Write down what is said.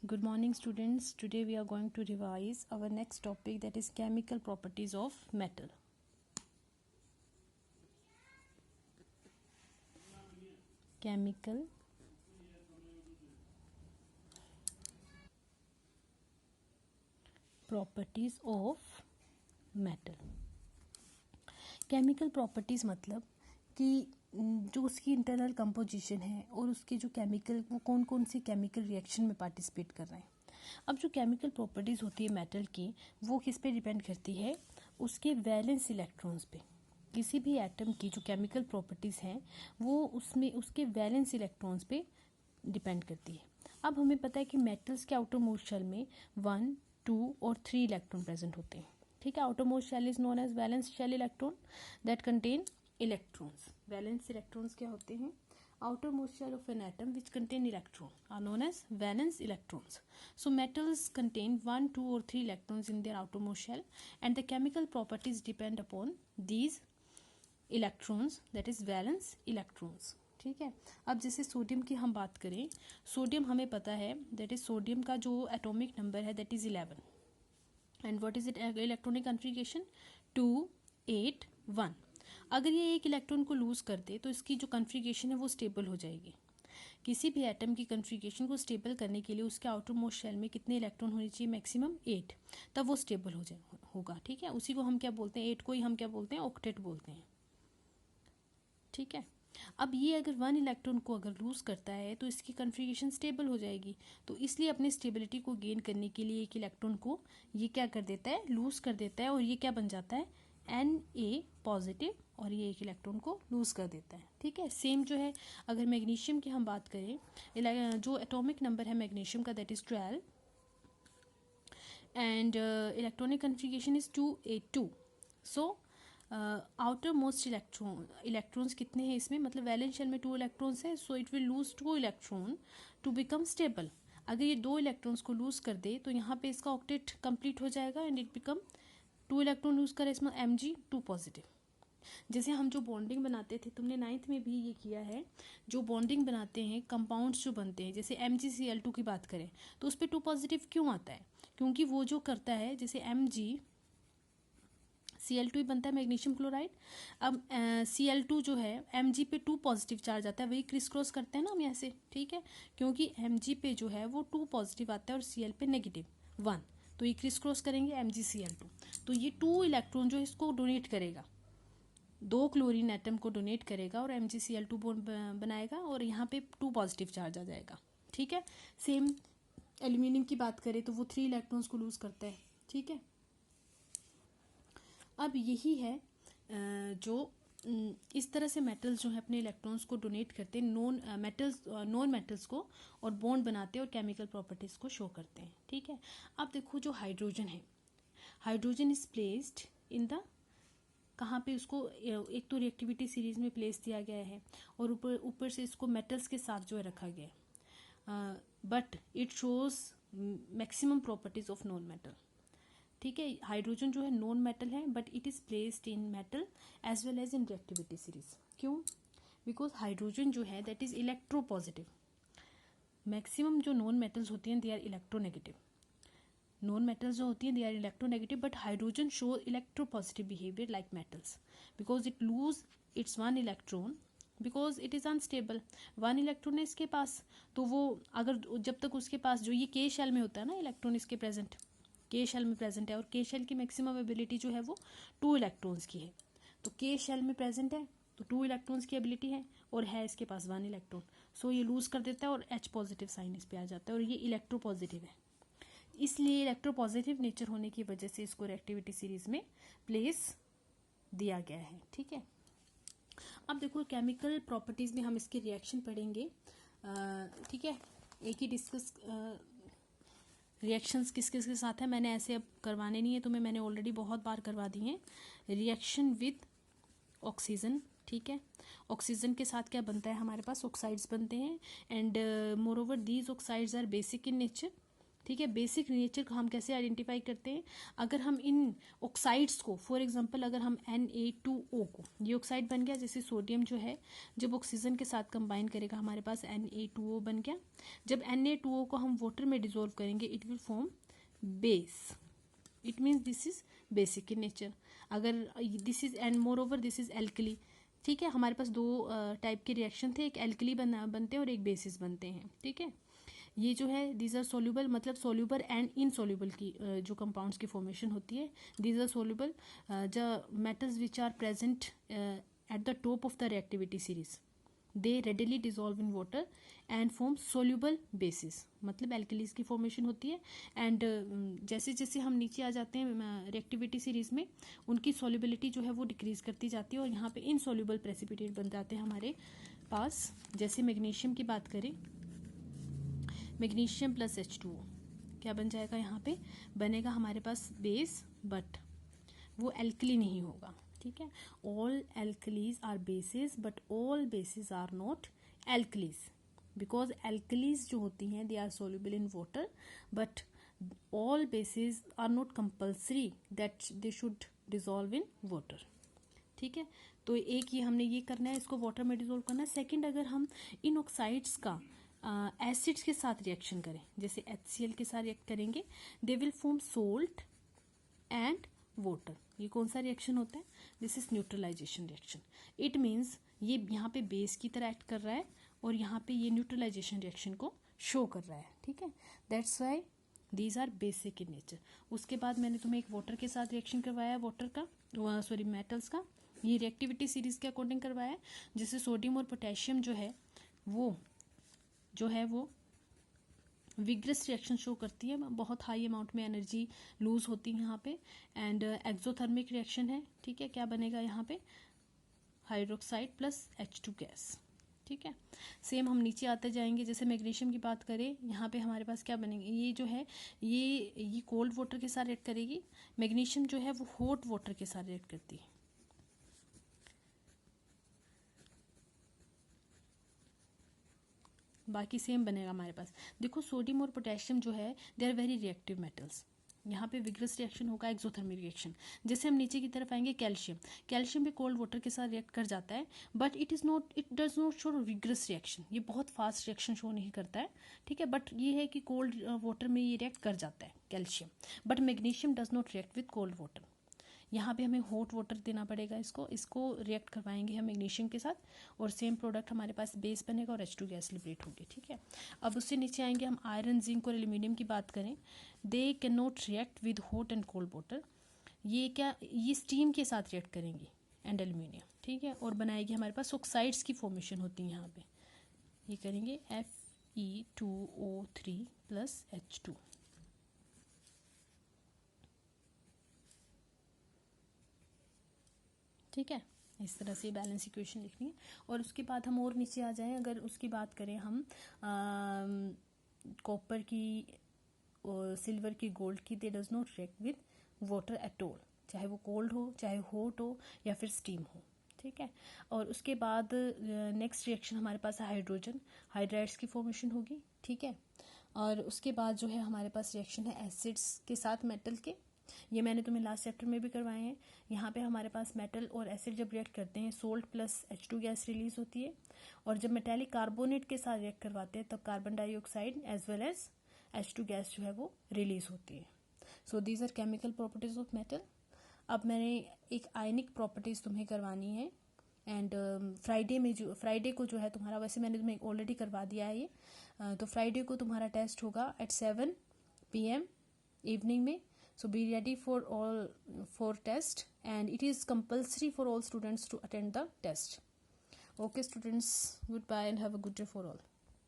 Good morning students. Today we are going to revise our next topic, that is chemical properties of metal. Chemical properties of metal. Chemical properties मतलब कि जो उसकी internal composition है और उसके जो chemical, वो कौन कौन सी केमिकल रिएक्शन में पार्टिसिपेट कर रहे हैं. अब जो केमिकल प्रॉपर्टीज़ होती है मेटल की, वो किस पे डिपेंड करती है? उसके वैलेंस इलेक्ट्रॉन्स पे. किसी भी एटम की जो केमिकल प्रॉपर्टीज़ हैं वो उसमें उसके वैलेंस इलेक्ट्रॉन्स पे डिपेंड करती है. अब हमें पता है कि मेटल्स के आउटर मोस्ट शेल में 1, 2 और 3 इलेक्ट्रॉन प्रेजेंट होते हैं. ठीक है, outermost shell is known as valence shell electron that contain electrons. Valence electrons क्या होते हैं? outer most shell of an atom which contain electron are known as valence electrons. So metals contain 1, 2 or 3 electrons in their outermost shell and the chemical properties depend upon these electrons, that is valence electrons. ठीक है. अब जैसे sodium की हम बात करें, sodium हमें पता है दैट इज सोडियम का जो एटॉमिक नंबर है that is 11 and what is it electronic configuration 2, 8, 1. अगर ये एक इलेक्ट्रॉन को लूज कर दे तो इसकी जो कन्फिगरेशन है वो स्टेबल हो जाएगी. किसी भी एटम की कन्फिगरेशन को स्टेबल करने के लिए उसके आउटर मोस्ट शेल में कितने इलेक्ट्रॉन होने चाहिए? मैक्सिमम 8, तब वो स्टेबल होगा. ठीक है, उसी को हम क्या बोलते हैं? 8 को ही हम क्या बोलते हैं? ऑक्टेट बोलते हैं. ठीक है. अब ये अगर 1 इलेक्ट्रॉन को अगर लूज करता है तो इसकी कन्फिगरेशन स्टेबल हो जाएगी. तो इसलिए अपनी स्टेबिलिटी को गेन करने के लिए एक इलेक्ट्रॉन को ये क्या कर देता है? लूज कर देता है और ये क्या बन जाता है? Na पॉजिटिव, और ये एक इलेक्ट्रॉन को लूज कर देता है. ठीक है. सेम जो है अगर मैग्नीशियम की हम बात करें, जो एटॉमिक नंबर है मैग्नीशियम का that is 12 and electronic configuration is 2, 8, 2. So outer most electrons कितने हैं इसमें? मतलब वैलेंस शेल में 2 इलेक्ट्रॉन्स है, so it will lose 2 electron to become stable. अगर ये 2 इलेक्ट्रॉन्स को लूज कर दे तो यहाँ पे इसका ऑक्टेट कंप्लीट हो जाएगा and it become 2 electron lose करे इसमें Mg2 पॉजिटिव. जैसे हम जो बॉन्डिंग बनाते थे, तुमने 9th में भी ये किया है, जो बॉन्डिंग बनाते हैं कंपाउंड्स जो बनते हैं, जैसे MgCl2 की बात करें तो उस पर 2 पॉजिटिव क्यों आता है? क्योंकि वो जो करता है, जैसे MgCl2 ही बनता है मैग्नीशियम क्लोराइड. अब Cl2 जो है Mg पे 2 पॉजिटिव चार्ज आता है, वही क्रिस क्रॉस करते हैं ना हम ऐसे. ठीक है, क्योंकि Mg पे जो है वो 2 पॉजिटिव आता है और Cl पे नेगेटिव 1, तो ये क्रिस क्रॉस करेंगे MgCl2. तो ये 2 इलेक्ट्रॉन जो इसको डोनेट करेगा, 2 क्लोरीन एटम को डोनेट करेगा और MgCl2 बनाएगा और यहाँ पे 2 पॉजिटिव चार्ज आ जाएगा. ठीक है. सेम एल्यूमिनियम की बात करें तो वो 3 इलेक्ट्रॉन्स को लूज करता है. ठीक है. अब यही है जो इस तरह से मेटल्स जो है अपने इलेक्ट्रॉन्स को डोनेट करते हैं नॉन मेटल्स को, और बॉन्ड बनाते हैं और केमिकल प्रॉपर्टीज को शो करते हैं. ठीक है. अब देखो जो हाइड्रोजन है, hydrogen is placed in the, कहाँ पे उसको एक तो रिएक्टिविटी सीरीज में प्लेस दिया गया है और ऊपर से इसको मेटल्स के साथ जो है रखा गया है, but it shows maximum properties of non metal. ठीक है. हाइड्रोजन जो है नॉन मेटल है but it is placed in metal as well as in reactivity series. क्यों? बिकॉज हाइड्रोजन जो है that is electropositive. Maximum जो नॉन मेटल्स होती हैं they are electronegative. Non metals जो होती हैं they are electronegative, but hydrogen show electropositive behaviour like metals because it lose it's 1 electron because it is unstable. 1 electron है इसके पास, तो वो अगर जब तक उसके पास जो ये के शेल में होता है ना इलेक्ट्रॉन इसके प्रेजेंट, के शेल में प्रेजेंट है, और के शेल की मैक्सिमम एबिलिटी जो है वो 2 इलेक्ट्रॉन्स की है. तो के शेल में प्रेजेंट है तो 2 इलेक्ट्रॉन्स की एबिलिटी है और है इसके पास 1 इलेक्ट्रॉन, सो ये लूज कर देता है और H पॉजिटिव साइन इस पे आ जाता है और ये इलेक्ट्रो पॉजिटिव है. इसलिए इलेक्ट्रो पॉजिटिव नेचर होने की वजह से इसको रिएक्टिविटी सीरीज में प्लेस दिया गया है. ठीक है. अब देखो केमिकल प्रॉपर्टीज में हम इसके रिएक्शन पढ़ेंगे. ठीक है. एक ही डिस्कस रिएक्शंस किस किस के साथ है, मैंने ऐसे अब करवाने नहीं है तुम्हें, मैंने ऑलरेडी बहुत बार करवा दी हैं. Reaction with oxygen. ठीक है. ऑक्सीजन के साथ क्या बनता है? हमारे पास ऑक्साइड्स बनते हैं and moreover these oxides are basic in nature. ठीक है। बेसिक नेचर को हम कैसे आइडेंटिफाई करते हैं, अगर हम इन ऑक्साइड्स को, फॉर एग्जांपल अगर हम Na2O को, ये ऑक्साइड बन गया, जैसे सोडियम जो है जब ऑक्सीजन के साथ कंबाइन करेगा हमारे पास Na2O बन गया। जब Na2O को हम वाटर में डिजोल्व करेंगे it will form base, it means this is basic in nature. अगर this is and moreover this is alkali, ठीक है। हमारे पास दो टाइप के रिएक्शन थे, एक एल्कली बनते हैं और एक बेसिस बनते हैं, ठीक है। ये जो है दीज आर सोल्यूबल, मतलब सोल्यूबल एंड इनसोल्यूबल की जो कंपाउंड्स की फॉर्मेशन होती है। These are soluble the metals which are present at the top of the reactivity series, they readily dissolve in water and form soluble bases, मतलब alkalis की formation होती है। And जैसे जैसे हम नीचे आ जाते हैं रिएक्टिविटी सीरीज में, उनकी सोल्यूबिलिटी जो है वो डिक्रीज करती जाती है और यहाँ पे इनसोल्यूबल प्रेसिपिटेट बन जाते हैं हमारे पास। जैसे मैग्नीशियम की बात करें, मैग्नीशियम प्लस H2O क्या बन जाएगा, यहाँ पे बनेगा हमारे पास बेस, बट वो एल्कली नहीं होगा, ठीक है। All alkalis are bases but all bases are not alkalis, because alkalis जो होती हैं they are soluble in water, but all bases are not compulsory that they should dissolve in water, ठीक है। तो एक ये हमने ये करना है, इसको वाटर में डिजोल्व करना है। सेकेंड, अगर हम इन ऑक्साइड्स का एसिड्स के साथ रिएक्शन करें, जैसे HCl के साथ रिएक्ट करेंगे, they will form salt and water. ये कौन सा रिएक्शन होता है, this is neutralisation reaction. It means ये यहाँ पे बेस की तरह एक्ट कर रहा है और यहाँ पे ये न्यूट्रलाइजेशन रिएक्शन को शो कर रहा है, ठीक है। That's why these are basic in nature. उसके बाद मैंने तुम्हें एक वाटर के साथ रिएक्शन करवाया, वाटर का सॉरी मेटल्स का, ये रिएक्टिविटी सीरीज के अकॉर्डिंग करवाया है, जिससे सोडियम और पोटेशियम जो है वो विग्रस रिएक्शन शो करती है, बहुत हाई अमाउंट में एनर्जी लूज होती है यहाँ पे। एंड एक्सोथर्मिक रिएक्शन है, ठीक है। क्या बनेगा यहाँ पे, हाइड्रोक्साइड प्लस H2 गैस, ठीक है। सेम हम नीचे आते जाएंगे, जैसे मैग्नीशियम की बात करें, यहाँ पे हमारे पास क्या बनेंगे, ये जो है ये कोल्ड वाटर के साथ रिएक्ट करेगी। मैग्नीशियम जो है वो हॉट वाटर के साथ रिएक्ट करती है, बाकी सेम बनेगा हमारे पास। देखो सोडियम और पोटेशियम जो है they are very reactive metals, यहाँ पे विग्रस रिएक्शन होगा, एक्सोथर्मिक रिएक्शन। जैसे हम नीचे की तरफ आएंगे, कैल्शियम भी कोल्ड वाटर के साथ रिएक्ट कर जाता है, but it does not show vigorous reaction, ये बहुत फास्ट रिएक्शन शो नहीं करता है, ठीक है। बट ये है कि कोल्ड वाटर में ये रिएक्ट कर जाता है calcium, but magnesium does not react with cold water. यहाँ पे हमें हॉट वाटर देना पड़ेगा, इसको रिएक्ट करवाएंगे हम मैग्नीशियम के साथ और सेम प्रोडक्ट हमारे पास बेस बनेगा और H2 गैस लिबरेट होगी, ठीक है। अब उससे नीचे आएंगे हम, आयरन, जिंक और एल्यूमिनियम की बात करें, they can not react with hot and cold water. ये स्टीम के साथ रिएक्ट करेंगी एंड एल्यूमिनियम, ठीक है, और बनाएगी हमारे पास ऑक्साइड्स की फॉर्मेशन होती है यहाँ पे। ये करेंगे Fe2O3 प्लस H2, ठीक है। इस तरह से बैलेंस इक्वेशन लिखनी है। और उसके बाद हम और नीचे आ जाएं, अगर उसकी बात करें हम कॉपर की और सिल्वर की, गोल्ड की, दे does not react with water at all, चाहे वो कोल्ड हो, चाहे हॉट हो या फिर स्टीम हो, ठीक है। और उसके बाद नेक्स्ट रिएक्शन हमारे पास है हाइड्रोजन, हाइड्राइड्स की फॉर्मेशन होगी, ठीक है। और उसके बाद जो है हमारे पास रिएक्शन है एसिड्स के साथ मेटल के, ये मैंने तुम्हें लास्ट चैप्टर में भी करवाए हैं। यहाँ पे हमारे पास मेटल और एसिड जब रिएक्ट करते हैं, salt plus H2 gas release होती है, और जब मेटेलिक कार्बोनेट के साथ रिएक्ट करवाते हैं तब carbon dioxide as well as H2 gas जो है वो रिलीज होती है। So these are chemical properties of metal. अब मैंने एक आयनिक प्रॉपर्टीज तुम्हें करवानी है, एंड फ्राइडे को जो है तुम्हारा, वैसे मैंने तुम्हें ऑलरेडी करवा दिया है ये, तो फ्राइडे को तुम्हारा टेस्ट होगा एट 7 PM इवनिंग में। So be ready for test, and it is compulsory for all students to attend the test. Okay students, goodbye and have a good day for all.